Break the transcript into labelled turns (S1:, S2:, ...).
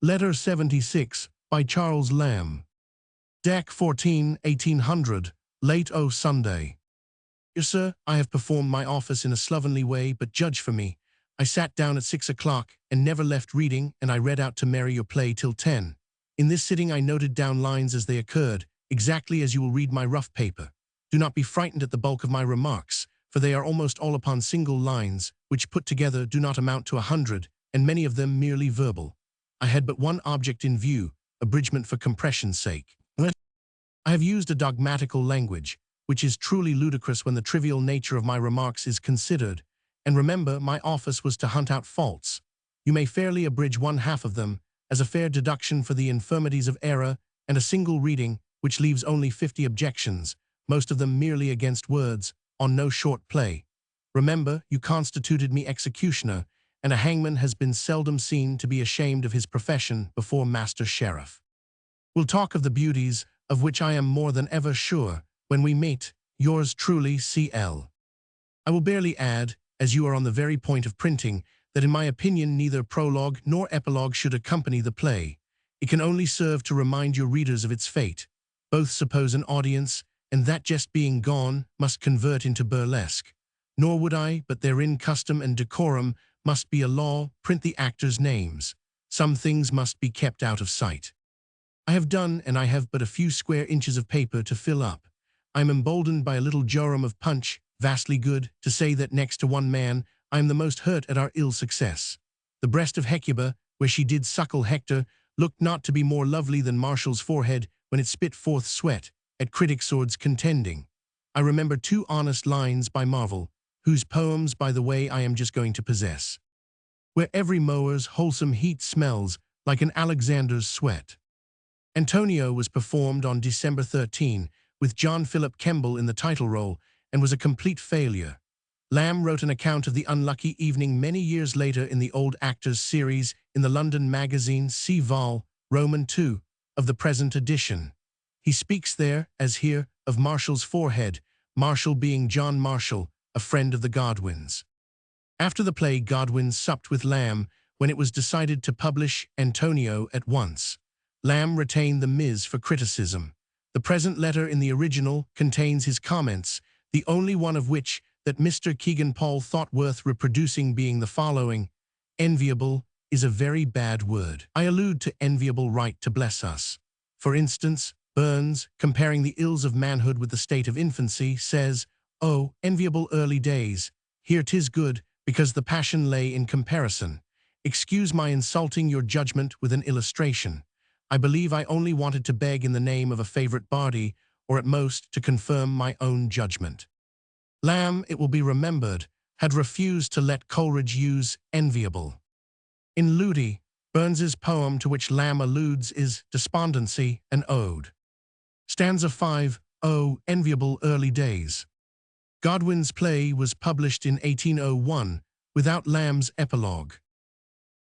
S1: Letter 76, by Charles Lamb. Deck 14, 1800, late o Sunday. Dear sir, I have performed my office in a slovenly way, but judge for me. I sat down at 6 o'clock and never left reading, and I read out to Mary your play till 10. In this sitting I noted down lines as they occurred, exactly as you will read my rough paper. Do not be frightened at the bulk of my remarks, for they are almost all upon single lines, which put together do not amount to 100, and many of them merely verbal. I had but one object in view, abridgment for compression's sake. I have used a dogmatical language, which is truly ludicrous when the trivial nature of my remarks is considered, and remember, my office was to hunt out faults. You may fairly abridge one half of them, as a fair deduction for the infirmities of error, and a single reading, which leaves only 50 objections, most of them merely against words, on no short play. Remember, you constituted me executioner, and a hangman has been seldom seen to be ashamed of his profession before Master Sheriff. We'll talk of the beauties, of which I am more than ever sure, when we meet. Yours truly, C.L. I will barely add, as you are on the very point of printing, that in my opinion neither prologue nor epilogue should accompany the play. It can only serve to remind your readers of its fate. Both suppose an audience, and that jest being gone, must convert into burlesque. Nor would I, but therein custom and decorum must be a law, print the actors' names. Some things must be kept out of sight. I have done, and I have but a few square inches of paper to fill up. I am emboldened by a little jorum of punch, vastly good, to say that next to one man, I am the most hurt at our ill success. The breast of Hecuba, where she did suckle Hector, looked not to be more lovely than Martial's forehead when it spit forth sweat, at critic swords contending. I remember 2 honest lines by Marvel, whose poems, by the way, I am just going to possess. Where every mower's wholesome heat smells like an Alexander's sweat. Antonio was performed on December 13, with John Philip Kemble in the title role, and was a complete failure. Lamb wrote an account of the unlucky evening many years later in the Old Actors series in the London magazine C. Vol. Roman II, of the present edition. He speaks there, as here, of Martial's forehead, Martial being John Martial, a friend of the Godwins. After the play, Godwin supped with Lamb when it was decided to publish Antonio at once. Lamb retained the Ms. for criticism. The present letter in the original contains his comments, the only one of which that Mr. Kegan-Paul thought worth reproducing being the following: enviable is a very bad word. I allude to enviable right to bless us. For instance, Burns, comparing the ills of manhood with the state of infancy, says, "Oh, enviable early days, here 'tis good, because the passion lay in comparison." Excuse my insulting your judgment with an illustration. I believe I only wanted to beg in the name of a favorite bardie, or at most to confirm my own judgment. Lamb, it will be remembered, had refused to let Coleridge use enviable. In Ludi, Burns's poem to which Lamb alludes is Despondency, an ode. Stanza 5, "Oh, enviable early days." Godwin's play was published in 1801, without Lamb's epilogue.